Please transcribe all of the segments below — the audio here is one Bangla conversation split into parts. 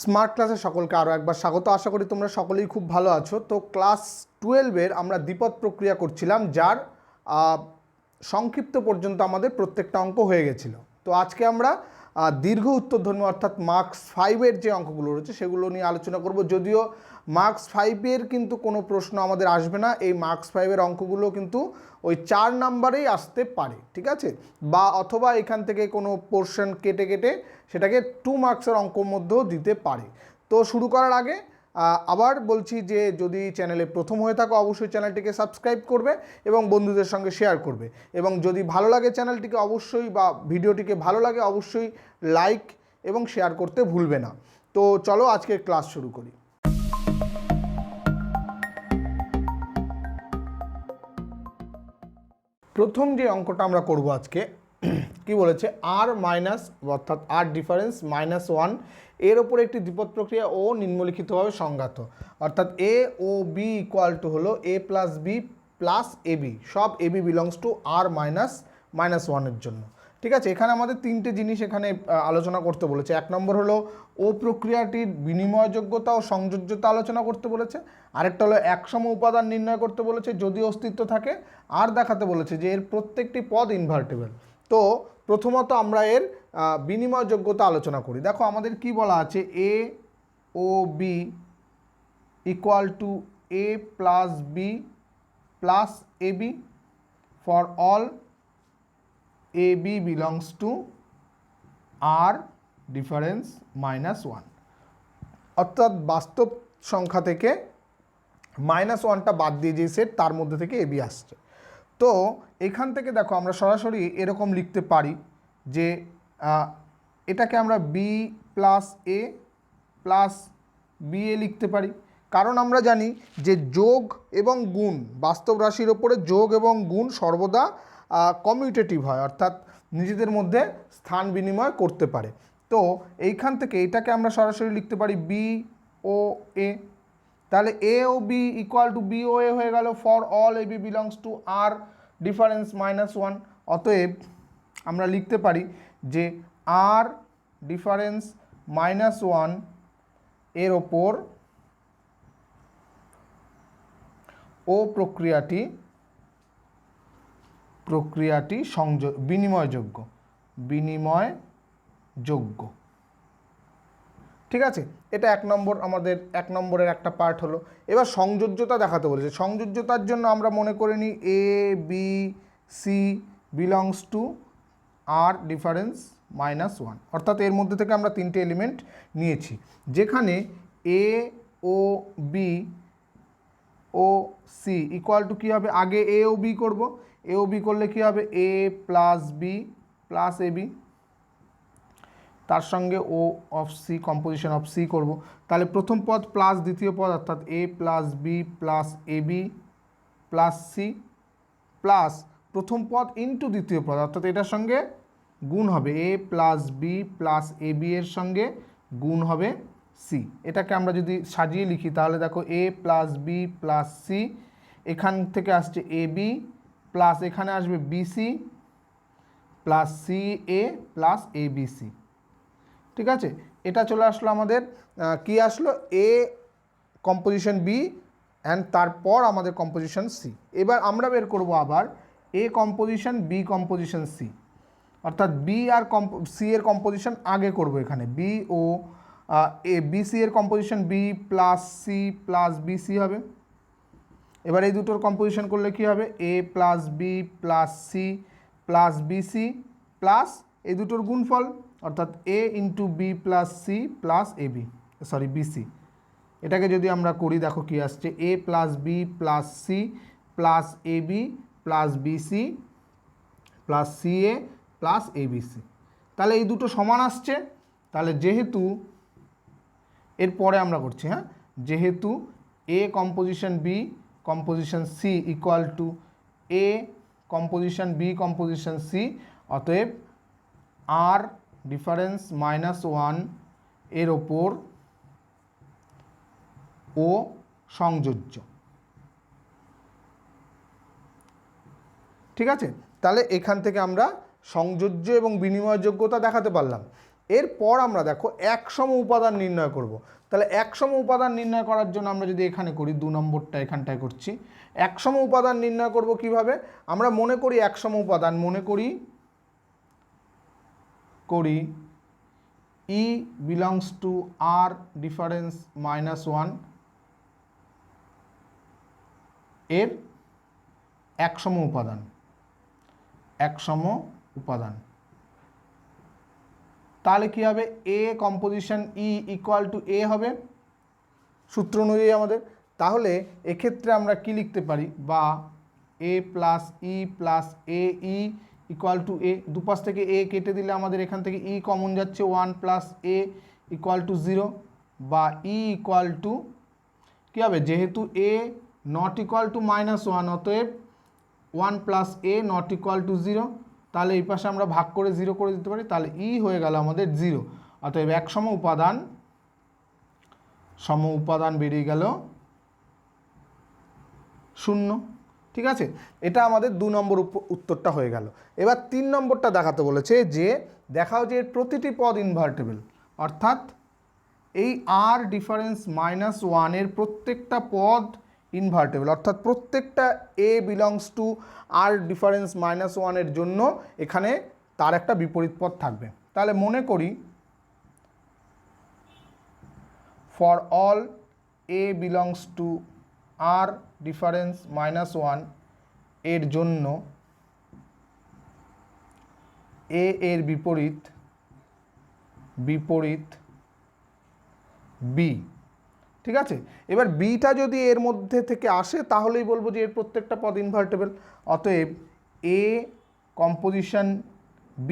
স্মার্ট ক্লাসে সকলকে আরও একবার স্বাগত। আশা করি তোমরা সকলেই খুব ভালো আছো। তো ক্লাস 12-এর আমরা দ্বিপদ প্রক্রিয়া করছিলাম, যার সংক্ষিপ্ত পর্যন্ত আমাদের প্রত্যেকটা অঙ্ক হয়ে গেছিলো। তো আজকে আমরা দীর্ঘ উত্তরধর্মী অর্থাৎ মার্কস 5-এর যে অঙ্কগুলো রয়েছে সেগুলো নিয়ে আলোচনা করব। যদিও মার্কস 5-এর কিন্তু কোনো প্রশ্ন আমাদের আসবে না, এই মার্কস 5-এর অঙ্কগুলো কিন্তু ওই 4 নাম্বারেই আসতে পারে, ঠিক আছে, বা অথবা এখান থেকে কোনো পোর্শন কেটে কেটে সেটাকে 2 মার্কসের অঙ্কর মধ্যেও দিতে পারে। তো শুরু করার আগে আবার বলছি যে যদি চ্যানেলে প্রথম হয়ে থাকো অবশ্যই চ্যানেলটিকে সাবস্ক্রাইব করবে এবং বন্ধুদের সঙ্গে শেয়ার করবে, এবং যদি ভালো লাগে চ্যানেলটিকে অবশ্যই বা ভিডিওটিকে ভালো লাগে অবশ্যই লাইক এবং শেয়ার করতে ভুলবে না। তো চলো আজকের ক্লাস শুরু করি। প্রথম যে অঙ্কটা আমরা করব আজকে কি বলেছে, আর মাইনাস অর্থাৎ আর ডিফারেন্স -1 এর ওপরে একটি দ্বিপদ প্রক্রিয়া ও নিম্নলিখিতভাবে সংজ্ঞাত, অর্থাৎ A O B equal to হলো a plus B plus AB, সব এবি বিলংস টু আর -1-এর জন্য। ঠিক আছে, এখানে আমাদের তিনটে জিনিস এখানে আলোচনা করতে বলেছে। এক নম্বর হলো ও প্রক্রিয়াটির বিনিময়যোগ্যতা ও সংযোজ্যতা আলোচনা করতে বলেছে। আরেকটা হলো একসম উপাদান নির্ণয় করতে বলেছে যদি অস্তিত্ব থাকে, আর দেখাতে বলেছে যে এর প্রত্যেকটি পদ ইনভার্টেবল। তো প্রথমত আমরা এর বিনিময়যোগ্যতা আলোচনা করি। দেখো আমাদের কি বলা আছে, A O B equal to A plus B plus AB for all A B belongs to R difference -1, অর্থাৎ বাস্তব সংখ্যা থেকে -1টা বাদ দিয়ে যে সেট তার মধ্যে থেকে এবি আসছে। তো এখান থেকে দেখো আমরা সরাসরি এরকম লিখতে পারি যে এটাকে আমরা B plus A plus B A লিখতে পারি, কারণ আমরা জানি যে যোগ এবং গুণ, বাস্তব রাশির ওপরে যোগ এবং গুণ সর্বদা কমিউটেটিভ হয়, অর্থাৎ নিজেদের মধ্যে স্থান বিনিময় করতে পারে। তো এইখান থেকে এটাকে আমরা সরাসরি লিখতে পারি বি ও এ, তাহলে A O B equal to B O A হয়ে গেল for all A B belongs to R difference -1। অতএব আমরা লিখতে পারি যে আর ডিফারেন্স -1 এর ওপর ও প্রক্রিয়াটি বিনিময়যোগ্য। ঠিক আছে, এটা আমাদের এক নম্বরের একটা পার্ট হলো। এবার সংযোজ্যতা দেখাতে বলেছে। সংযোজ্যতার জন্য আমরা মনে করে নিই A B C belongs to R difference -1, অর্থাৎ এর মধ্যে থেকে আমরা তিনটে এলিমেন্ট নিয়েছি, যেখানে A O B O C equal to কী হবে, আগে এ ও বি করবো। এ ও বি করলে কী হবে, A plus B plus A B, তার সঙ্গে O of C, composition of C করব। তাহলে প্রথম পদ প্লাস দ্বিতীয় পদ অর্থাৎ A plus B plus A B plus C, plus প্রথম পদ ইন্টু দ্বিতীয় পদ অর্থাৎ এটার সঙ্গে গুণ হবে A plus B plus A B এর সঙ্গে গুণ হবে সি। এটাকে আমরা যদি সাজিয়ে লিখি তাহলে দেখো এ প্লাস বি প্লাস সি, এখান থেকে আসছে এ বি প্লাস এখানে আসবে BC plus C A plus A B C. ঠিক আছে, এটা চলে আসলো আমাদের কি আসলো, এ কম্পোজিশন বি অ্যান্ড তারপর আমাদের কম্পোজিশন সি। এবার আমরা বের করব আবার A composition B composition C, অর্থাৎ বি আর সি এর কম্পোজিশন আগে করব। এখানে B O A B C এর composition B plus C plus B C হবে। এবার এই দুটোর কম্পোজিশন করলে কি হবে, A plus B plus C plus B C plus এই দুটোর গুণফল অর্থাৎ A into B plus C plus A B, sorry B C. এটাকে যদি আমরা করি দেখো কি আসছে, A plus B plus C plus A B plus B C plus C A plus A B C. তাহলে এই দুটো সমান আসছে। তাহলে যেহেতু এরপরে আমরা করছি, হ্যাঁ, যেহেতু A composition B composition C equal to A composition B composition C, অতএব আর ডিফারেন্স -1 এর ওপর ও সংযোজ্য। ঠিক আছে, তাহলে এখান থেকে আমরা সংযোজ্য এবং বিনিময়যোগ্যতা দেখাতে পারলাম। এরপর আমরা দেখো একসম উপাদান নির্ণয় করব। তাহলে একসম উপাদান নির্ণয় করার জন্য আমরা যদি এখানে করি, 2 নম্বরটা এখানটায় করছি, একসম উপাদান নির্ণয় করব কিভাবে? আমরা মনে করি একসম উপাদান, মনে করি E belongs to R difference -1 এর একসম উপাদান, একসম উপাদান। তাহলে কি হবে? A composition E equal to A হবে সূত্র অনুযায়ী আমাদের। তাহলে এক্ষেত্রে আমরা কি লিখতে পারি? বা A plus E plus AE equal to A, দুপাশ থেকে A কেটে দিলে আমাদের এখান থেকে E কমন যাচ্ছে, 1 প্লাস A ইকুয়াল টু 0, বা E ইকুয়াল টু কী হবে? যেহেতু A নট ইকুয়াল টু -1, অতএব 1 plus A not equal to 0, তাহলে এই পাশে আমরা ভাগ করে 0 করে দিতে পারি, তাহলে E হয়ে গেল আমাদের 0। অতএব এক সম উপাদান বেরিয়ে গেল 0। ঠিক আছে, এটা আমাদের 2 নম্বর উত্তরটা হয়ে গেল। এবার 3 নম্বরটা দেখাতে বলেছে যে দেখাও যে এর প্রতিটি পদ ইনভার্টেবল, অর্থাৎ এই R ডিফারেন্স -1 এর প্রত্যেকটা পদ ইনভার্টেবল, অর্থাৎ প্রত্যেকটা A belongs to R difference -1 এর জন্য এখানে তার একটা বিপরীত পদ থাকবে। তাহলে মনে করি for all A belongs to R difference -1 এর জন্য A এর বিপরীত B। ঠিক আছে, এবার বিটা যদি এর মধ্যে থেকে আসে তাহলেই বলবো যে এর প্রত্যেকটা পদ ইনভার্টেবল। অতএব A composition B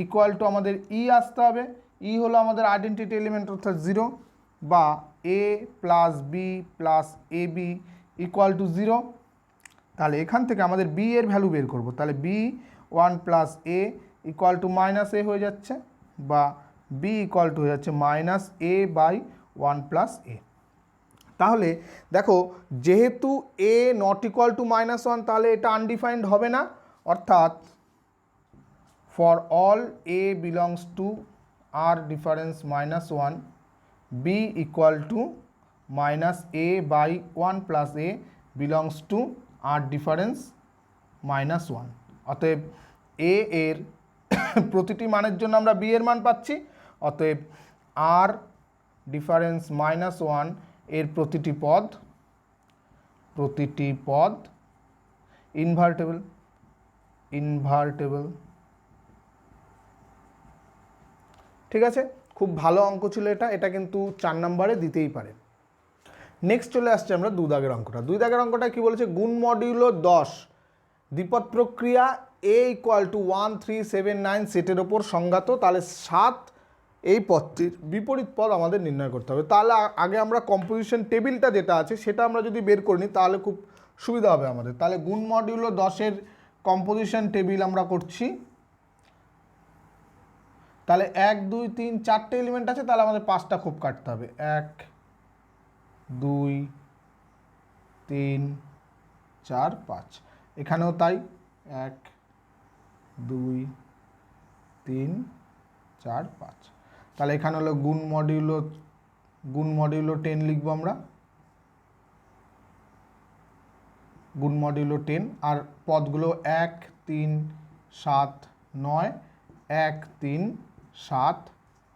equal to আমাদের E আসতে হবে। E হলো আমাদের আইডেন্টিটি এলিমেন্ট অর্থাৎ 0, বা A plus B plus AB equal to 0। তাহলে এখান থেকে আমাদের B এর ভ্যালু বের করব। তাহলে B 1 plus A equal to -A হয়ে যাচ্ছে, বা B ইকুয়াল টু হয়ে যাচ্ছে -A/1 প্লাস A। তাহলে দেখো যেহেতু A নট ইকুয়াল টু -1, তাহলে এটা আনডিফাইন্ড হবে না, অর্থাৎ for all A belongs to R difference -1 B equal to -A/1 plus A belongs to R difference -1। অতএব A এর প্রতিটি মানের জন্য আমরা B এর মান পাচ্ছি, অতএব R ডিফারেন্স -1 এর প্রতিটি পদ ইনভার্টেবল। ঠিক আছে, খুব ভালো অঙ্ক ছিল এটা কিন্তু 4 নম্বরে দিতেই পারে। নেক্সট চলে আসছে আমরা 2 দাগের অঙ্কটা। 2 দাগের অঙ্কটা কি বলেছে? গুণ মডিউলো 10 দ্বিপদ প্রক্রিয়া A ইকুয়াল টু 1 3 7 9 সেটের ওপর সংজ্ঞাত। তাহলে 7 এই পদটির বিপরীত পদ আমাদের নির্ণয় করতে হবে। তাহলে আগে আমরা কম্পোজিশন টেবিলটা যেটা আছে সেটা আমরা যদি বের করে নিই তাহলে খুব সুবিধা হবে আমাদের। তাহলে গুণ মডিউলো 10-এর কম্পোজিশন টেবিল আমরা করছি। তাহলে 1 2 3 4টে এলিমেন্ট আছে, তাহলে আমাদের 5টা খোপ কাটতে হবে। 1 2 3 4 5, এখানেও তাই 1 2 3 4 5। তাহলে এখানে হলো গুণ মডিউলো 10 লিখবো আমরা, গুণ মডিউলো 10। আর পদগুলো 1 3 7 9 1 3 7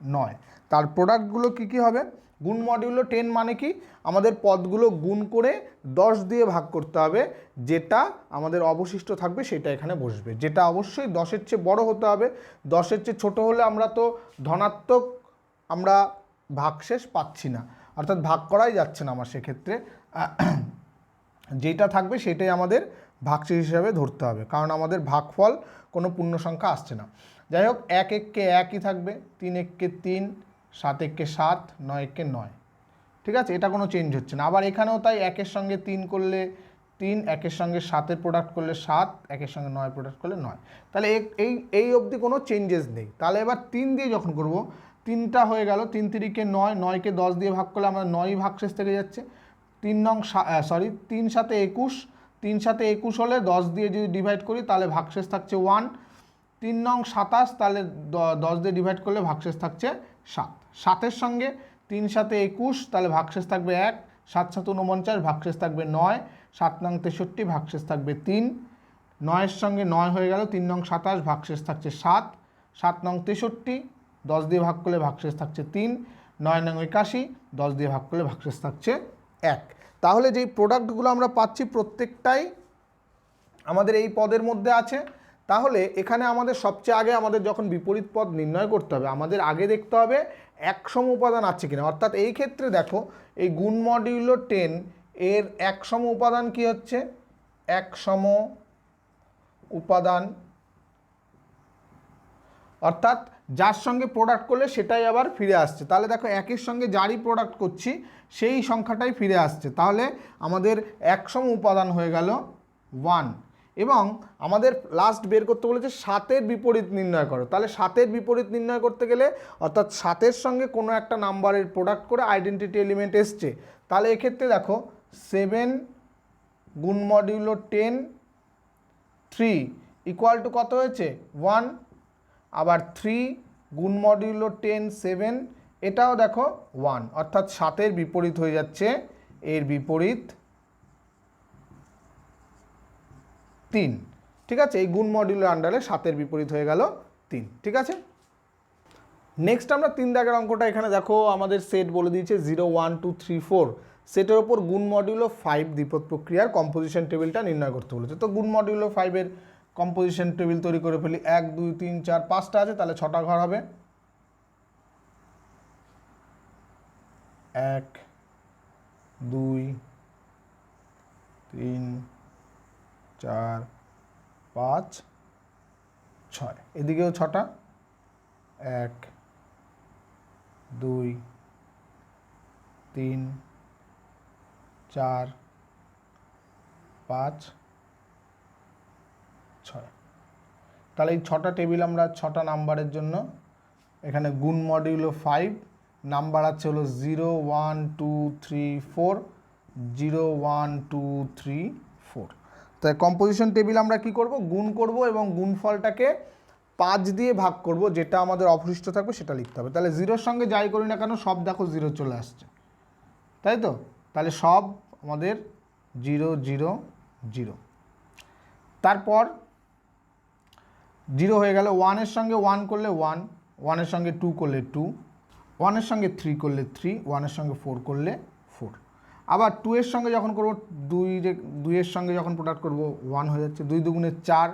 9। তার প্রোডাক্টগুলো কি হবে? গুণ মডিউলো 10 মানে কি? আমাদের পদগুলো গুণ করে 10 দিয়ে ভাগ করতে হবে, যেটা আমাদের অবশিষ্ট থাকবে সেটা এখানে বসবে, যেটা অবশ্যই 10-এর চেয়ে বড় হতে হবে। 10-এর চেয়ে ছোট হলে আমরা তো ধনাত্মক আমরা ভাগশেষ পাচ্ছি না, অর্থাৎ ভাগ করাই যাচ্ছে না আমার, সেক্ষেত্রে যেটা থাকবে সেটাই আমাদের ভাগশেষ হিসাবে ধরতে হবে, কারণ আমাদের ভাগফল কোনো পূর্ণ সংখ্যা আসছে না। যাই হোক, 1 1কে 1ই থাকবে, 3 1কে 3, 7 1কে 7, 9 1কে 9। ঠিক আছে, এটা কোনো চেঞ্জ হচ্ছে না। আবার এখানেও তাই, 1-এর সঙ্গে 3 করলে 3, 1-এর সঙ্গে 7-এর প্রোডাক্ট করলে 7, 1-এর সঙ্গে 9 প্রোডাক্ট করলে 9। তাহলে এই অবধি কোনো চেঞ্জেস নেই। তাহলে এবার 3 দিয়ে যখন করব, 3টা হয়ে গেল, 3 3কে 9, 9কে 10 দিয়ে ভাগ করলে আমরা 9ই ভাগশেষ থেকে যাচ্ছে। 3 7 21, 3 7 21 হলে 10 দিয়ে যদি ডিভাইড করি তাহলে ভাগশেষ থাকছে 1। 3 নং 27, তাহলে 10 দিয়ে ডিভাইড করলে ভাগশেষ থাকছে 7। 7-এর সঙ্গে 3 7 21, তাহলে ভাগশেষ থাকবে 1। 7 7 49, ভাগশেষ থাকবে 9। 7 নং 63, ভাগশেষ থাকবে 3। 9-এর সঙ্গে 9 হয়ে গেল, 3 নং 27, ভাগশেষ থাকছে 7। 7 নং 63, 10 দিয়ে ভাগ করলে ভাগশেষ থাকছে 3। 9 নং 81, 10 দিয়ে ভাগ করলে ভাগশেষ থাকছে 1। তাহলে যেই প্রোডাক্টগুলো আমরা পাচ্ছি প্রত্যেকটাই আমাদের এই পদের মধ্যে আছে। তাহলে এখানে আমাদের সবচেয়ে আগে আমাদের যখন বিপরীত পদ নির্ণয় করতে হবে, আমাদের আগে দেখতে হবে একসম উপাদান আছে কিনা। অর্থাৎ এই ক্ষেত্রে দেখো এই গুণ মডিউলো 10 এর একসম উপাদান কি হচ্ছে, একসম উপাদান অর্থাৎ যার সঙ্গে প্রোডাক্ট করলে সেটাই আবার ফিরে আসছে। তাহলে দেখো একের সঙ্গে যারই প্রোডাক্ট করছি সেই সংখ্যাটাই ফিরে আসছে, তাহলে আমাদের একসম উপাদান হয়ে গেল 1। এবং আমাদের লাস্ট বের করতে বলেছে 7-এর বিপরীত নির্ণয় করো। তাহলে 7-এর বিপরীত নির্ণয় করতে গেলে অর্থাৎ 7-এর সঙ্গে কোনো একটা নাম্বারের প্রোডাক্ট করে আইডেন্টিটি এলিমেন্ট এসছে, তাহলে এক্ষেত্রে দেখো 7 গুণ মডিউলো 10 3 ইকুয়াল টু কত হয়েছে 1। আবার 3 গুণ মডিউলো 10 7, এটাও দেখো 1, অর্থাৎ 7-এর বিপরীত হয়ে যাচ্ছে এর বিপরীত 3। ঠিক আছে, এই গুণ মডিউলের আন্ডারে 7-এর বিপরীত হয়ে গেল 3। ঠিক আছে, নেক্সট আমরা 3 দাগের অঙ্কটা এখানে দেখো আমাদের সেট বলে দিয়েছে 0 1 2 3 4। সেটের ওপর গুণ মডিউলো 5 দ্বিপদ প্রক্রিয়ার কম্পোজিশন টেবিলটা নির্ণয় করতে বলেছে। তো গুণ মডিউলো 5-এর কম্পোজিশন টেবিল তৈরি করে ফেলি। 1 2 3 4 5টা আছে, তাহলে 6টা ঘর হবে। 1 2 3 4 5 6, এদিকেও 6টা। 1 2 3 4 5 6। তাহলে এই 6টা টেবিল আমরা 6টা নাম্বারের জন্য এখানে গুণ মডিউলো 5 নাম্বার আছে হলো 0 1 2 3 4 0 1 2 3 4। তাই কম্পোজিশন টেবিল আমরা কি করব, গুণ করব এবং গুণফলটাকে 5 দিয়ে ভাগ করব, যেটা আমাদের অবশিষ্ট থাকবে সেটা লিখতে হবে। তাহলে 0-এর সঙ্গে যাই করি না কেন সব দেখো 0 চলে আসছে, তাই তো। তাহলে সব আমাদের 0 0 0। তারপর 0 হয়ে গেল। 1-এর সঙ্গে 1 করলে 1, 1-এর সঙ্গে 2 করলে 2, 1-এর সঙ্গে 3 করলে 3, 1-এর সঙ্গে 4 করলে 4। আবার 2-এর সঙ্গে যখন করব 2-এর সঙ্গে যখন প্রোডাক্ট করব 1 হয়ে যাচ্ছে। 2 দুগুণে 4,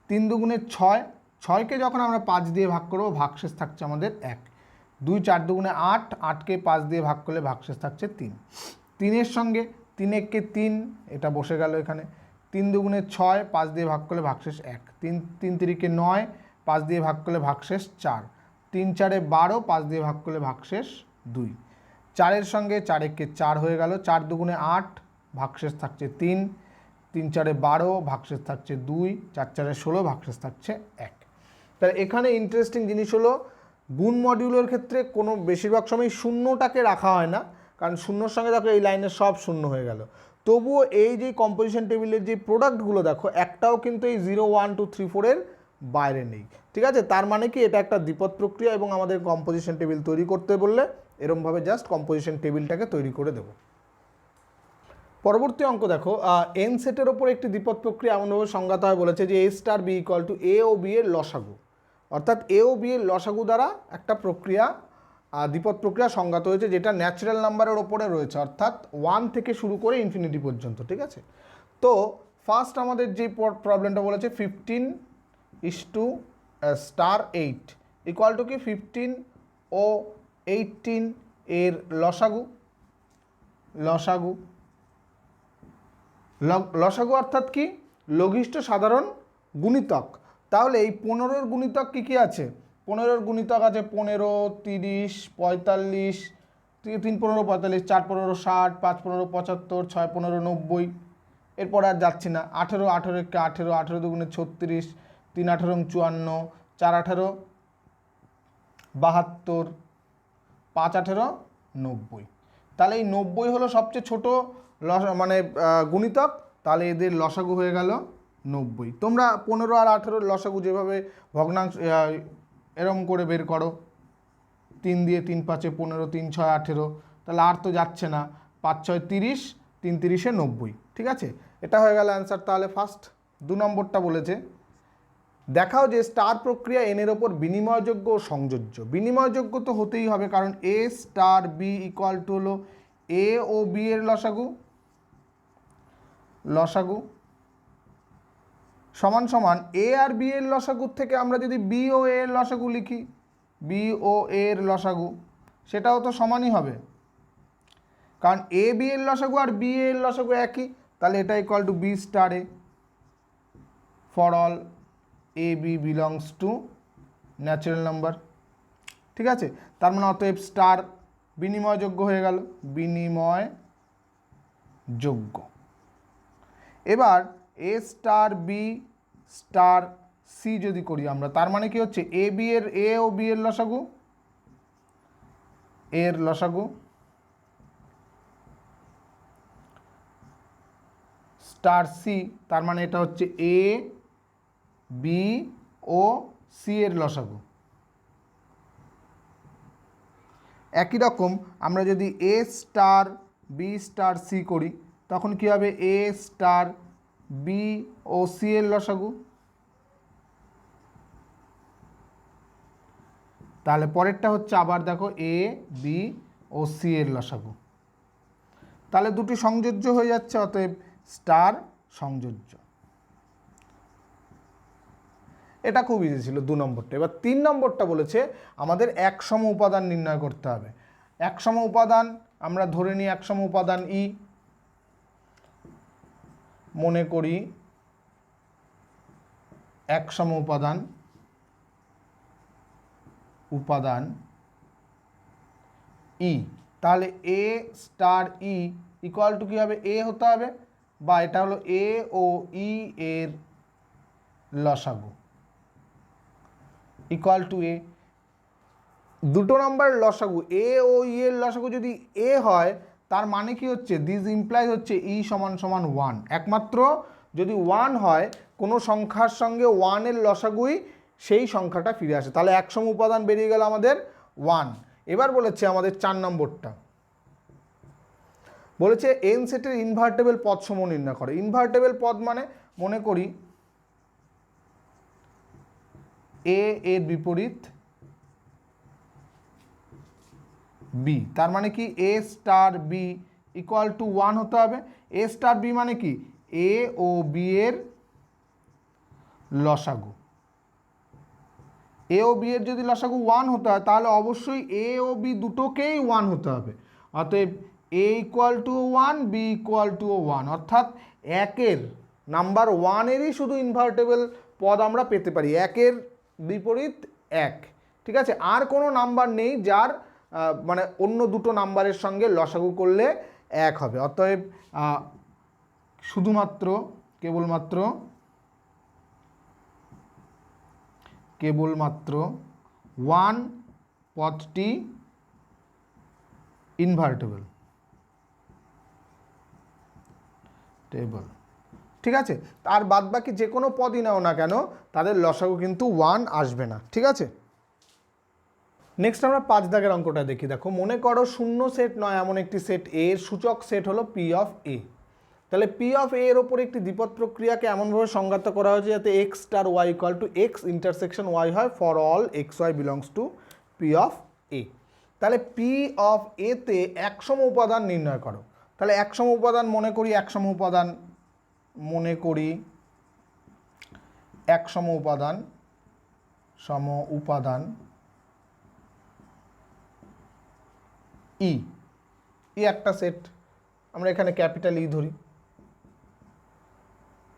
3 দুগুণে 6, 6কে যখন আমরা 5 দিয়ে ভাগ করব ভাগশেষ থাকছে আমাদের 1। 2 4 দুগুণে 8, 8কে 5 দিয়ে ভাগ করলে ভাগশেষ থাকছে 3। 3-এর সঙ্গে 3 1কে 3, এটা বসে গেল এখানে। 3 দুগুণে 6, 5 দিয়ে ভাগ করলে ভাগশেষ 1। 3 3 3কে 9, 5 দিয়ে ভাগ করলে ভাগশেষ 4। 3 4 12, 5 দিয়ে ভাগ করলে ভাগশেষ 2। 4-এর সঙ্গে 4 1কে 4 হয়ে গেল। 4 দুগুণে 8, ভাগশেষ থাকছে 3। 3 4 12, ভাগশেষ থাকছে 2। 4 4 16, ভাগশেষ থাকছে 1। তাহলে এখানে ইন্টারেস্টিং জিনিস হলো গুণ মডিউলের ক্ষেত্রে কোনো বেশিরভাগ সময় শূন্যটাকে রাখা হয় না, কারণ শূন্যর সঙ্গে দেখো এই লাইনের সব শূন্য হয়ে গেল। তবুও এই যে কম্পোজিশন টেবিলের যে প্রোডাক্টগুলো দেখো একটাও কিন্তু এই 0 1 2 3 4-এর বাইরে নেই। ঠিক আছে, তার মানে কি এটা একটা দ্বিপদ প্রক্রিয়া এবং আমাদের কম্পোজিশন টেবিল তৈরি করতে বললে এরমভাবে জাস্ট কম্পোজিশন টেবিলটাকে তৈরি করে দেবো। পরবর্তী অঙ্ক দেখো, এন সেটের ওপর একটি দ্বিপদ প্রক্রিয়া এমনভাবে সংজ্ঞাত হয় বলেছে যে A star B equal to A O B এর লসাগু। অর্থাৎ এ ও বি এর লসাগু দ্বারা একটা প্রক্রিয়া দ্বিপদ প্রক্রিয়া সংজ্ঞাত হয়েছে, যেটা ন্যাচারাল নাম্বারের ওপরে রয়েছে, অর্থাৎ 1 থেকে শুরু করে ইনফিনিটি পর্যন্ত। ঠিক আছে, তো ফার্স্ট আমাদের যে প্রবলেমটা বলেছে 15:8 ইকুয়াল টু কি 15 ও 18 এর লসাগু। লসাগু অর্থাৎ কি, লঘিষ্ঠ সাধারণ গুণিতক। তাহলে এই 15-এর গুণিতক কী কী আছে? 15-এর গুণিতক আছে 15 30 45, 3 15 45, 4 15 60, 5 15 75, 6 15 90। এরপর আর যাচ্ছি না। 18 18 কে 18, 18 দুগুণে 36, 3 18 54, 4 18 72, 5 18 90। তাহলে এই 90 হলো সবচেয়ে ছোট মানে গুণিতক। তাহলে এদের লসাগু হয়ে গেল 90। তোমরা 15 আর 18 লসাগু যেভাবে ভগ্নাংশ এরম করে বের করো, 3 দিয়ে 3 5 15, 3 6 18, তাহলে আর তো যাচ্ছে না, 5 6 30, 3 30 90। ঠিক আছে, এটা হয়ে গেল অ্যান্সার। তাহলে ফার্স্ট 2 নম্বরটা বলেছে দেখাও যে স্টার প্রক্রিয়া এন এর ওপর বিনিময়যোগ্য ও সংযোজ্য। বিনিময়যোগ্য তো হতেই হবে, কারণ এ স্টার বি ইকুয়াল টু হলো এ ও বি এর লসাগু সমান সমান এ আর বি এর লসাগুর থেকে আমরা যদি বি ও এ এর লসাগু লিখি, বি ও এ এর লসাগু, সেটাও তো সমানই হবে, কারণ এ বি এর লসাগু আর বি এর লসাগু একই। তাহলে এটা equal to B star A for all A B belongs to natural number. ঠিক আছে, তার মানে অতএব স্টার বিনিময়যোগ্য হয়ে গেল, বিনিময়যোগ্য। এবার এ স্টার বি স্টার সি যদি করি আমরা, তার মানে কি হচ্ছে এ বি এর এ ও বি এর লসাগু, এর লসাগু স্টার সি, তার মানে এটা হচ্ছে এ বি ও সি এর লসাগু। একই রকম আমরা যদি এ স্টার বি স্টার সি করি, তখন কী হবে এ স্টার বি ও সি এর লসাগু। তাহলে পরেরটা হচ্ছে আবার দেখো এ বি ও সি এর লসাগু। তাহলে দুটি সংযোজ্য হয়ে যাচ্ছে, অতএব স্টার সংযোজ্য। এটা খুব ইজি ছিল 2 নম্বরটা। এবার 3 নম্বরটা বলেছে আমাদের একসম উপাদান নির্ণয় করতে হবে। একসম উপাদান আমরা ধরে নিই, একসম উপাদান ই, মনে করি একসম উপাদান ই। তাহলে A star E equal to কী হবে, এ হতে হবে, বা এটা হলো এ ও ই এর লসাগু ইকুয়াল টু এ। দুটো নাম্বার লসাগু এ ও ই এর লসাগু যদি এ হয়, তার মানে কি হচ্ছে, দিস ইমপ্লাইজ হচ্ছে ই সমান সমান 1। একমাত্র যদি 1 হয়, কোনো সংখ্যার সঙ্গে 1 এর লসাগুই সেই সংখ্যাটা ফিরে আসে। তাহলে একসম উপাদান বেরিয়ে গেল আমাদের 1। এবার বলেছে আমাদের 4 নম্বরটা, বলেছে এন সেটের ইনভার্টেবল পদ সমূহ নির্ণয় করে। ইনভার্টেবল পদ মানে মনে করি এ এর বিপরীত বি, তার মানে কি এ স্টার বি ইকুয়াল টু 1 হতে হবে। এ স্টার বি মানে কি এ ও বি এর লসাগু। এ ও বি এর যদি লসাগু 1 হতে হয়, তাহলে অবশ্যই এ ও বি দুটোকেই 1 হতে হবে। অতএব A equal to 1, B equal to 1, অর্থাৎ একের নাম্বার 1 এরই শুধু ইনভার্টেবল পদ আমরা পেতে পারি, একের বিপরীত 1। ঠিক আছে, আর কোনো নাম্বার নেই যার মানে অন্য দুটো নাম্বারের সঙ্গে লসাগু করলে 1 হবে। অতএব শুধুমাত্র কেবলমাত্র 1 পদটি ইনভার্টেবল টেবল। ঠিক আছে, আর বাদ বাকি যে কোনো পদই নাও না কেন, তাদের লসাগু কিন্তু 1 আসবে না। ঠিক আছে, নেক্সট আমরা 5 দাগের অঙ্কটা দেখি। দেখো, মনে করো শূন্য সেট নয় এমন একটি সেট এর সূচক সেট হলো পি অফ এ। তাহলে পি অফ এ এর ওপর একটি দ্বিপদ প্রক্রিয়াকে এমনভাবে সংজ্ঞায়িত করা হয়েছে যাতে X star Y equal to X intersection Y হয় for all X Y belongs to P of A. তাহলে পি অফ এতে একসম উপাদান নির্ণয় করো। তাহলে একসম উপাদান মনে করি, একসম উপাদান সম উপাদান ই একটা সেট, আমরা এখানে ক্যাপিটাল ই ধরি,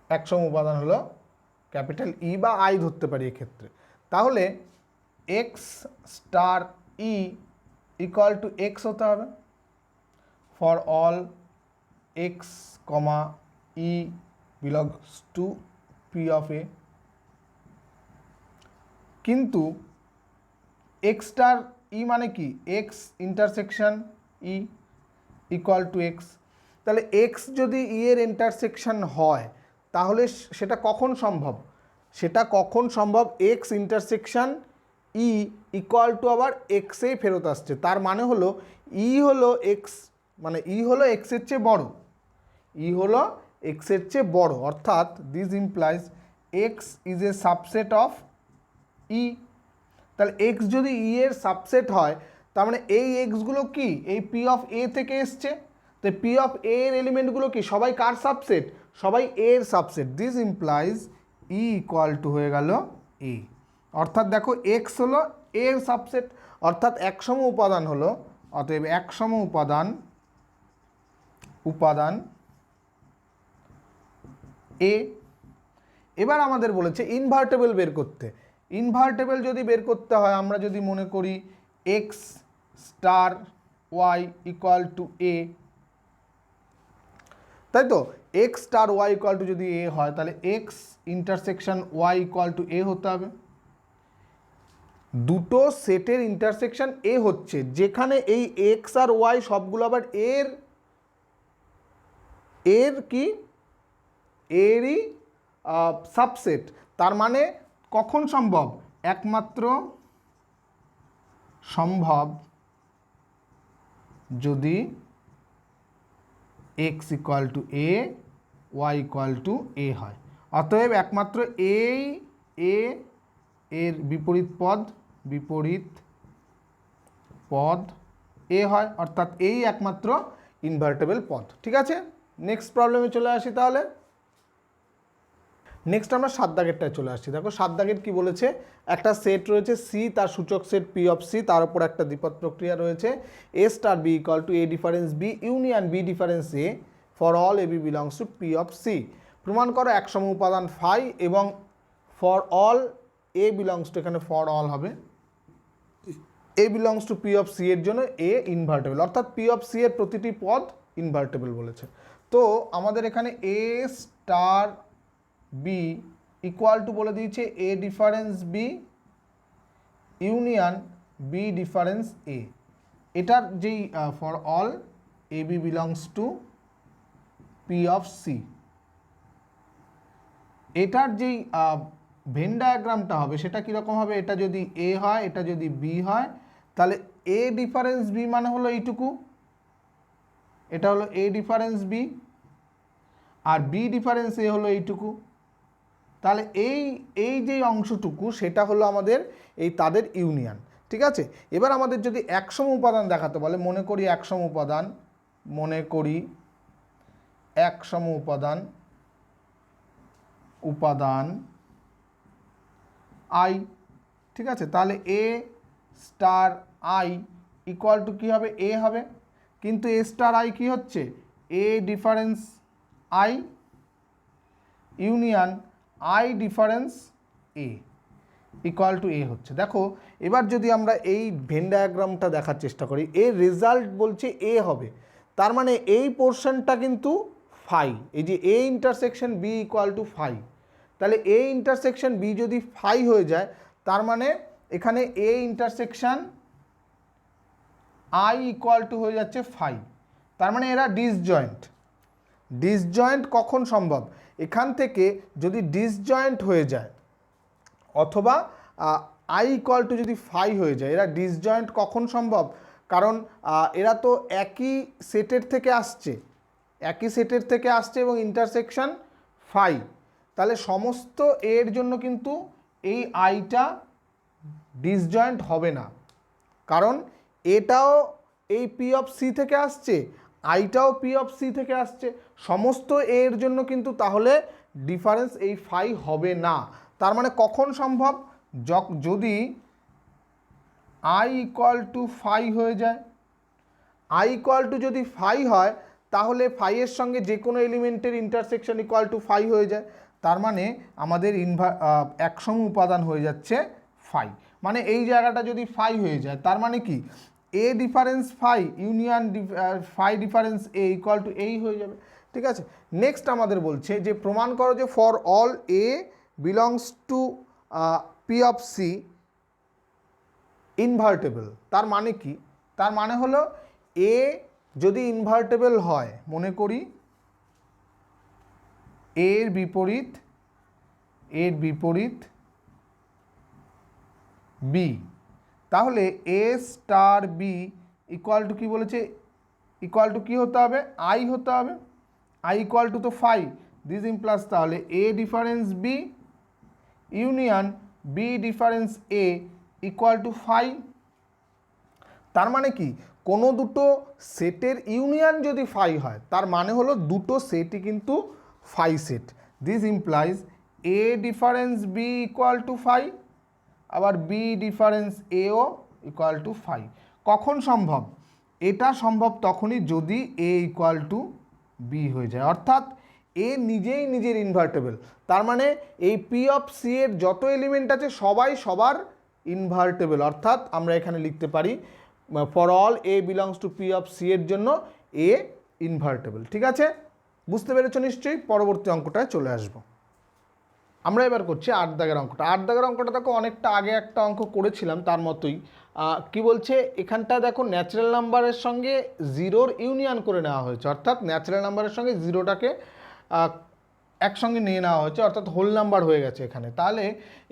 একসম উপাদান হলো ক্যাপিটাল ই বা আই ধরতে পারি এক্ষেত্রে। তাহলে X star E equal to X হতে হবে for all X comma E belongs to P of A. কিন্তু এক্স স্টার ই মানে কি X intersection E equal to X. তাহলে এক্স যদি ই এর ইন্টারসেকশন হয়, তাহলে সেটা কখন সম্ভব? সেটা কখন সম্ভব? X intersection E equal two আবার এক্সেই ফেরত আসছে। তার মানে হলো ই হলো এক্স, মানে ই হলো এক্সের চেয়ে বড়, ই হলো এক্সের চেয়ে বড়, অর্থাৎ this implies X is a subset of E. তাহলে এক্স যদি ই এর সাবসেট হয়, তার মানে এই এক্সগুলো কি এই পি অফ এ থেকে এসছে। তো পি অফ এ এর এলিমেন্টগুলো কি সবাই কার সাবসেট? সবাই এর subset. This implies E equal to হয়ে গেল এ, অর্থাৎ দেখো এক্স হলো এর সাবসেট, অর্থাৎ একসম উপাদান হলো, অতএব একসম উপাদান এ। এবার আমাদের বলেছে ইনভার্টেবল বের করতে। ইনভার্টেবল যদি বের করতে হয়, আমরা যদি মনে করি X star Y equal to A, তাই তো, X star Y equal to যদি এ হয়, তাহলে X intersection Y equal to A হতে হবে। দুটো সেটের ইন্টারসেকশন এ হচ্ছে, যেখানে এই এক্স আর ওয়াই সবগুলো আবার এর কি এরই সাবসেট। তার মানে কখন সম্ভব? একমাত্র সম্ভব যদি X equal to A Y equal to A হয়। অতএব একমাত্র এ এর বিপরীত পদ এ হয়, অর্থাৎ এই একমাত্র ইনভার্টেবল পদ। ঠিক আছে, নেক্সট প্রবলেমে চলে আসি। তাহলে নেক্সট আমরা 7 দাগেরটায় চলে আসছি। দেখো 7 দাগের কি বলেছে, একটা সেট রয়েছে সি, তার সূচক সেট পি অফ সি, তার উপর একটা দ্বিপদ প্রক্রিয়া রয়েছে A star B equal to A difference B union B difference A for all A B belongs to P of C. প্রমাণ করো একসম উপাদান ফাই এবং for all A belongs to, এখানে ফর অল হবে, A belongs to P of C এর জন্য এ ইনভার্টেবল, অর্থাৎ পি অফ সি এর প্রতিটি পদ ইনভার্টেবল বলেছে। তো আমাদের এখানে A star B equal to বলে দিয়েছে এ difference B union B difference A. এটার যেই for all A B belongs to P of C, এটার যেই ভেন ডায়াগ্রামটা হবে সেটা কীরকম হবে? এটা যদি এ হয়, এটা যদি বি হয়, তাহলে এ ডিফারেন্স বি মানে হলো এইটুকু, এটা হলো এ ডিফারেন্স বি, আর বি ডিফারেন্স এ হলো এইটুকু। তাহলে এই যে অংশটুকু সেটা হলো আমাদের এই তাদের ইউনিয়ন। ঠিক আছে, এবার আমাদের যদি একসম উপাদান দেখাতে বলে, মনে করি একসম উপাদান আই। ঠিক আছে, তাহলে A star I equal to কী হবে? এ হবে, কিন্তু এ স্টার আই কী হচ্ছে? A difference I union I difference A equal to A হচ্ছে। দেখো এবার যদি আমরা এই ভেন ডায়াগ্রামটা দেখার চেষ্টা করি, এর রেজাল্ট বলছে এ হবে, তার মানে এই পোর্শনটা কিন্তু ফাই, এই যে A intersection B equal to phi, তাহলে এ ইন্টারসেকশন বি যদি ফাই হয়ে যায়, তার মানে এখানে A intersection I equal to হয়ে যাচ্ছে ফাই, তার মানে এরা ডিসজয়েন্ট কখন সম্ভব? এখান থেকে যদি ডিসজয়েন্ট হয়ে যায়, অথবা আই ইকুয়াল টু যদি ফাই হয়ে যায়, এরা ডিসজয়েন্ট কখন সম্ভব? কারণ এরা তো একই সেটের থেকে আসছে এবং ইন্টারসেকশন ফাই, তাহলে সমস্ত এর জন্য কিন্তু এই আইটা ডিসজয়েন্ট হবে না, কারণ এটাও এই পি অফ সি থেকে আসছে, আইটাও পি অফ সি থেকে আসছে, সমস্ত এর জন্য কিন্তু তাহলে ডিফারেন্স এই ফাই হবে না। তার মানে কখন সম্ভব? যদি আই ইকুয়াল টু ফাই হয়ে যায়, আই ইকুয়াল টু যদি ফাই হয়, তাহলে ফাইয়ের সঙ্গে যে কোনো এলিমেন্টের ইন্টারসেকশন ইকুয়াল টু ফাই হয়ে যায়, তার মানে আমাদের একসম উপাদান হয়ে যাচ্ছে ফাই। মানে এই জায়গাটা যদি ফাই হয়ে যায়, তার মানে কি A difference phi union phi difference A equal to এই হয়ে যাবে। ঠিক আছে, নেক্সট আমাদের বলছে যে প্রমাণ করো যে for all A belongs to P of C invertible. তার মানে কি? তার মানে হলো এ যদি ইনভার্টেবল হয়, মনে করি এর বিপরীত বি, তাহলে A star B equal to কী বলেছে, ইকুয়াল টু কী হতে হবে, আই হতে হবে। আই ইকুয়াল টু তো ফাই, দিস ইমপ্লাস তাহলে A difference B union B difference A equal to phi. তার মানে কি, কোনো দুটো সেটের ইউনিয়ন যদি ফাই হয় তার মানে হলো দুটো সেটই কিন্তু phi set. This implies A difference B equal to phi, আবার বি ডিফারেন্স এও ইকুয়াল টু ফাই। কখন সম্ভব? এটা সম্ভব তখনই যদি এ ইকুয়াল টু বি হয়ে যায়, অর্থাৎ এ নিজেই নিজের ইনভার্টেবল। তার মানে এই পি অফ সি এর যত এলিমেন্ট আছে সবাই সবার ইনভার্টেবল, অর্থাৎ আমরা এখানে লিখতে পারি for all A belongs to P of C এর জন্য এ ইনভার্টেবল। ঠিক আছে, বুঝতে পেরেছো নিশ্চয়ই। পরবর্তী অঙ্কটায় চলে আসবো। আমরা এবার করছি 8 দাগের অঙ্কটা। 8 দাগের অঙ্কটা দেখো অনেকটা আগে একটা অঙ্ক করেছিলাম তার মতোই। কি বলছে এখানটা দেখো, ন্যাচারাল নাম্বারের সঙ্গে জিরোর ইউনিয়ন করে নেওয়া হয়েছে, অর্থাৎ ন্যাচারাল নাম্বারের সঙ্গে জিরোটাকে একসঙ্গে নিয়ে নেওয়া হয়েছে, অর্থাৎ হোল নাম্বার হয়ে গেছে এখানে। তাহলে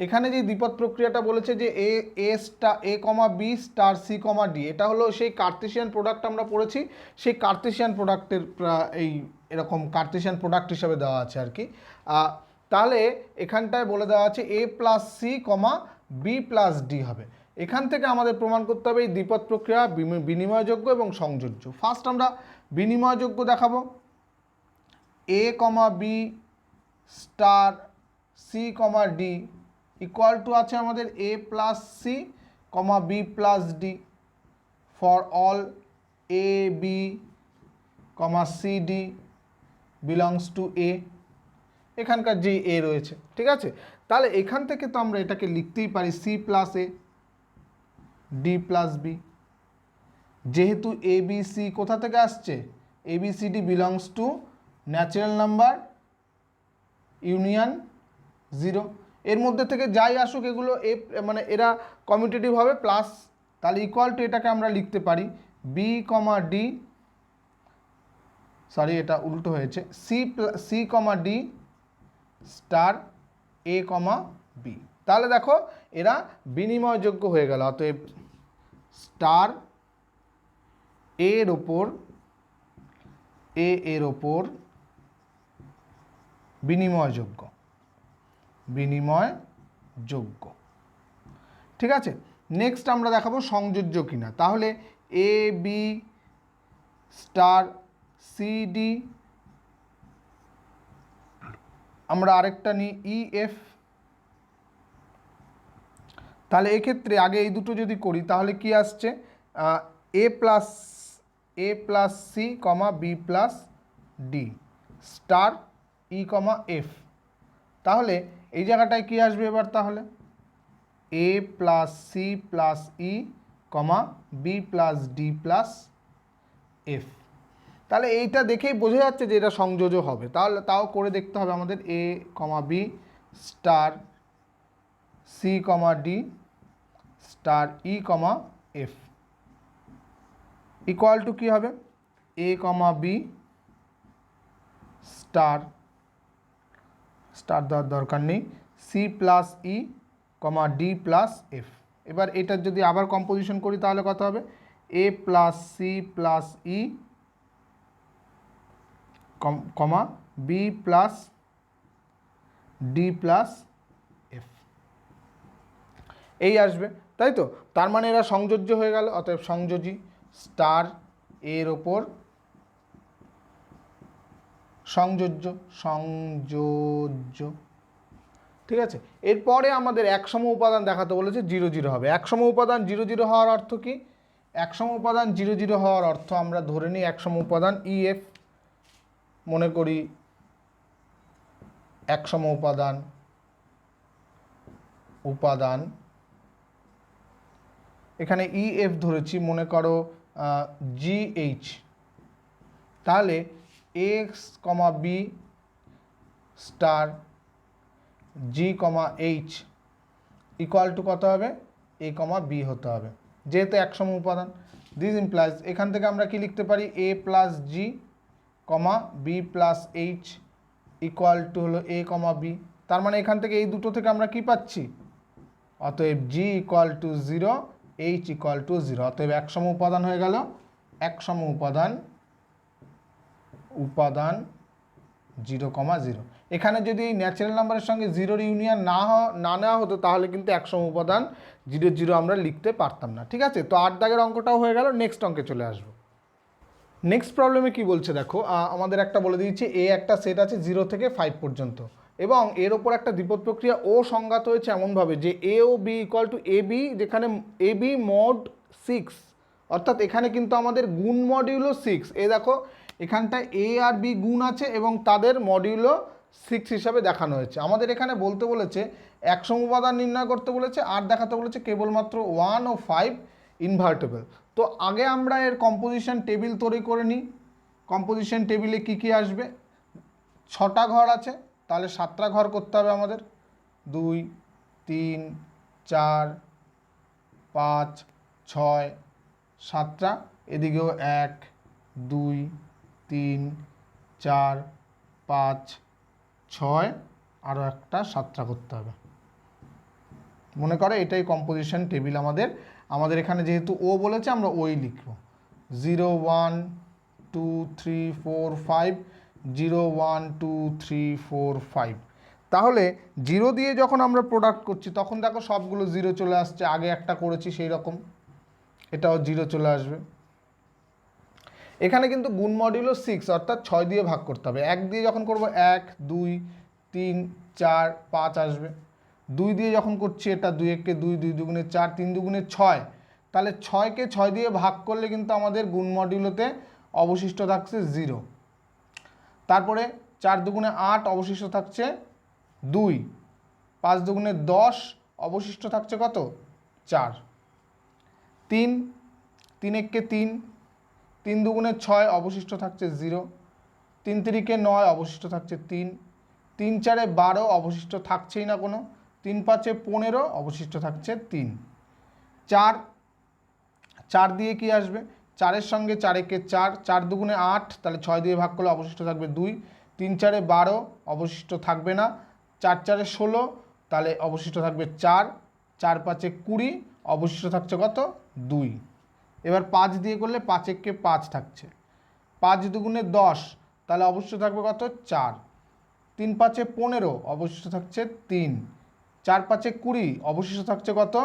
এখানে যে দ্বিপদ প্রক্রিয়াটা বলেছে যে এ comma B star C comma D, এটা হলো সেই কার্তেশিয়ান প্রোডাক্ট আমরা পড়েছি, সেই কার্তেশিয়ান প্রোডাক্টের এই এরকম কার্তেশিয়ান প্রোডাক্ট হিসাবে দেওয়া আছে আর কি। তাহলে এখানটায় বলে দেওয়া আছে এ plus C comma B plus D হবে। এখান থেকে আমাদের প্রমাণ করতে হবে এই দ্বিপদ প্রক্রিয়া বিনিময়যোগ্য এবং সংযোজ্য। ফার্স্ট আমরা বিনিময়যোগ্য দেখাবো। A comma B star C comma D equal to আছে আমাদের A plus C comma B plus D for all A B comma C D belongs to A. এখানকার যে এ রয়েছে, ঠিক আছে, তাহলে এখান থেকে তো আমরা এটাকে লিখতেই পারি C plus A D plus B. যেহেতু এ বি সি কোথা থেকে আসছে, A B C D belongs to natural number union zero. এর মধ্যে থেকে যাই আসুক এগুলো এ মানে এরা কমিউটেটিভ হবে প্লাস, তাহলে ইকুয়াল টু এটাকে আমরা লিখতে পারি বি কমা ডি, সরি এটা উল্টো হয়েছে, সি কমা ডি স্টার এ কমা বি। তাহলে দেখো এরা বিনিময়যোগ্য হয়ে গেল, অতএব স্টার এর ওপর এর ওপর বিনিময়যোগ্য, ঠিক আছে। নেক্সট আমরা দেখাবো সংযোজ্য কিনা। তাহলে A B star C D, আমরা আরেকটা নিই ই এফ। তাহলে এক্ষেত্রে আগে এই দুটো যদি করি তাহলে কি আসছে, A plus C comma B plus D star E comma F. তাহলে এই জায়গাটায় কি আসবে এবার, তাহলে A plus C plus E comma B plus D plus F. তাহলে এইটা দেখেই বোঝা যাচ্ছে যে এটা সংযোজ্য হবে। তাহলে তাও করে দেখতে হবে আমাদের A comma B star C comma D star E comma F equal to কী হবে, এ কমা বি স্টার দেওয়ার দরকার নেই, C plus E comma D plus F. এবার এটার যদি আবার কম্পোজিশন করি তাহলে কত হবে, A plus C plus E comma B plus D plus F, এই আসবে, তাই তো। তার মানে এরা সংযোজ্য হয়ে গেল, অতএব সংযোজী স্টার এর ওপর সংযোজ্য, ঠিক আছে। এরপরে আমাদের একসম উপাদান দেখাতে বলেছে 0 0 হবে। একসম উপাদান 0 0 হওয়ার অর্থ কি, একসম উপাদান 0 0 হওয়ার অর্থ আমরা ধরে নিই একসম উপাদান ই এফ, মনে করি একসম উপাদান এখানে ই এফ ধরেছি, মনে করো জি এইচ। তাহলে X comma B star G comma H equal to কত হবে, এ কমা বি হতে হবে, যেহেতু একসম উপাদান। দিস ইমপ্লাইজ এখান থেকে আমরা কি লিখতে পারি, A plus G comma B plus H equal to হলো এ কমা বি, তার মানে এখান থেকে এই দুটো থেকে আমরা কি পাচ্ছি, অতএব G equal to 0, H equal to 0। অতএব একসম উপাদান হয়ে গেল, একসম উপাদান 0,0। এখানে যদি এই ন্যাচারাল নাম্বারের সঙ্গে 0-র ইউনিয়ন না নেওয়া হতো তাহলে কিন্তু একসম উপাদান 0,0 আমরা লিখতে পারতাম না। ঠিক আছে, তো 8 দাগের অঙ্কটাও হয়ে গেল। নেক্সট অঙ্কে চলে আসবো। নেক্সট প্রবলেমে কি বলছে দেখো, আমাদের একটা বলে দিয়েছি এ একটা সেট আছে 0 থেকে 5 পর্যন্ত, এবং এর ওপর একটা দ্বিপদ প্রক্রিয়া ও সংজ্ঞাত হয়েছে এমনভাবে যে A O B equal to A B, যেখানে এ বি মড 6, অর্থাৎ এখানে কিন্তু আমাদের গুণ মডিউলও 6। এ দেখো এখানটায় এ আর বি গুণ আছে এবং তাদের মডিউলও 6 হিসাবে দেখানো হয়েছে। আমাদের এখানে বলতে বলেছে একসম উপাদান নির্ণয় করতে বলেছে, আর দেখাতে বলেছে কেবলমাত্র 1 ও 5 ইনভার্টেবল। তো আগে আমরা এর কম্পোজিশন টেবিল তৈরি করে নিই। কম্পোজিশন টেবিলে কি কি আসবে, 6টা ঘর আছে, তাহলে 7টা ঘর করতে হবে আমাদের। 2, 3, 4, 5, 6, 7টা। এদিকেও 1, 2, 3, 4, 5, 6, আরও একটা 7টা করতে হবে। মনে করে এটাই কম্পোজিশন টেবিল আমাদের এখানে যেহেতু ও বলেছে আমরা ওই লিখব। 0, 1, 2, 3, 4, 5, 0, 1, 2, 3, 4, 5। তাহলে 0 দিয়ে যখন আমরা প্রোডাক্ট করছি তখন দেখো সবগুলো 0 চলে আসছে, আগে একটা করেছি সেই রকম এটাও 0 চলে আসবে। এখানে কিন্তু গুণ মডিউলও 6, অর্থাৎ 6 দিয়ে ভাগ করতে হবে। 1 দিয়ে যখন করব 1, 2, 3, 4, 5 আসবে। 2 দিয়ে যখন করছি এটা 2 1 2, 2 দুগুণে 4, 3 দুগুণে 6, তাহলে 6কে 6 দিয়ে ভাগ করলে কিন্তু আমাদের গুণ মডিউলোতে অবশিষ্ট থাকছে 0। তারপরে 4 দুগুণে 8 অবশিষ্ট থাকছে 2, 5 দুগুণে 10 অবশিষ্ট থাকছে কত, 4, 3, 3 1 3, 3 দুগুণে 6 অবশিষ্ট থাকছে 0, 3 3 9 অবশিষ্ট থাকছে 3, 3 4 12 অবশিষ্ট থাকছেই না কোনো, 3 5 15 অবশিষ্ট থাকছে 3, 4 দিয়ে কি আসবে, 4-এর সঙ্গে 4 1 4, 4 দুগুণে 8, তাহলে 6 দিয়ে ভাগ করলে অবশিষ্ট থাকবে 2, 3 4 12 অবশিষ্ট থাকবে না, 4 4 16, তাহলে অবশিষ্ট থাকবে 4, 4 5 20 অবশিষ্ট থাকছে কত, 2। এবার 5 দিয়ে করলে 5 1 5 থাকছে, 5 দুগুণে 10, তাহলে অবশিষ্ট থাকবে কত, 4, 3 5 15 অবশিষ্ট থাকছে 3, 4 5 20 অবশিষ্ট থাকছে কত,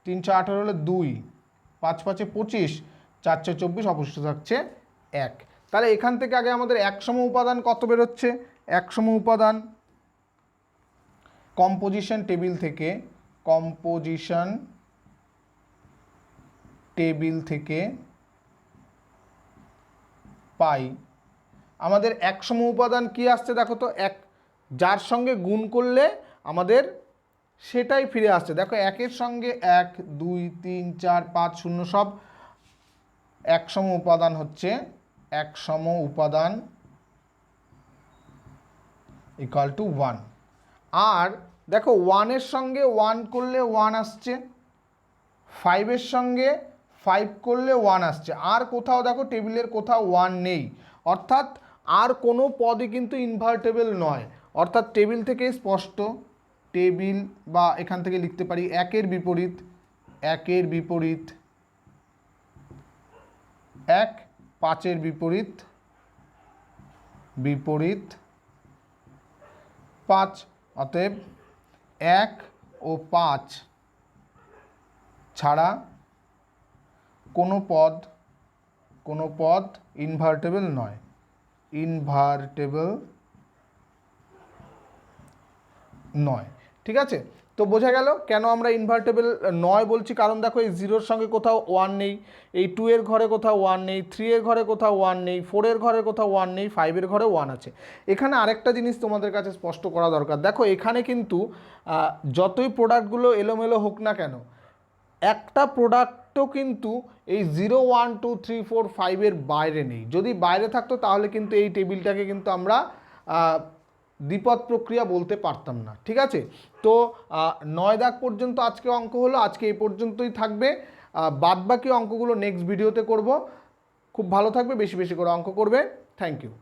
3 4 18 হলে 2, 5 5 25, 4 4 24 অবশিষ্ট থাকছে 1। তাহলে এখান থেকে আগে আমাদের একসম উপাদান কত বেরোচ্ছে, একসম উপাদান কম্পোজিশন টেবিল থেকে পাই আমাদের একসম উপাদান কি আসছে দেখো তো, যার সঙ্গে গুণ করলে আমাদের সেটাই ফিরে আসছে। দেখো 1-এর সঙ্গে 1, 2, 3, 4, 5 0 সব একসম উপাদান হচ্ছে, একসম উপাদান ইকুয়াল টু 1। আর দেখো 1-এর সঙ্গে 1 করলে 1 আসছে, 5-এর সঙ্গে 5 করলে 1 আসছে, আর কোথাও দেখো টেবিলের কোথাও 1 নেই, অর্থাৎ আর কোনো পদই কিন্তু ইনভার্টেবল নয়। অর্থাৎ টেবিল থেকে স্পষ্ট, টেবিল বা এখান থেকে লিখতে পারি 1-এর বিপরীত 1, 5-এর বিপরীত 5। অতএব 1 ও 5 ছাড়া কোনো পদ ইনভার্টেবল নয়, ঠিক আছে। তো বোঝা গেল কেন আমরা ইনভার্টেবল নয় বলছি, কারণ দেখো এই 0-র সঙ্গে কোথাও 1 নেই, এই 2-এর ঘরে কোথাও 1 নেই, 3-এর ঘরে কোথাও 1 নেই, 4-এর ঘরে কোথাও 1 নেই, 5-এর ঘরে 1 আছে। এখানে আরেকটা জিনিস তোমাদের কাছে স্পষ্ট করা দরকার, দেখো এখানে কিন্তু যতই প্রোডাক্টগুলো এলোমেলো হোক না কেন, একটা প্রোডাক্টও কিন্তু এই 0 1 2 3 4 5-এর বাইরে নেই। যদি বাইরে থাকতো তাহলে কিন্তু এই টেবিলটাকে কিন্তু আমরা দ্বিপদ প্রক্রিয়া বলতে পারতাম না। ঠিক আছে, তো 9 দাগ পর্যন্ত আজকে অঙ্ক হলো, আজকে এই পর্যন্তই থাকবে। বাদবাকি অঙ্কগুলো নেক্সট ভিডিওতে করব। খুব ভালো থাকবে, বেশি বেশি করে অঙ্ক করবে। Thank you.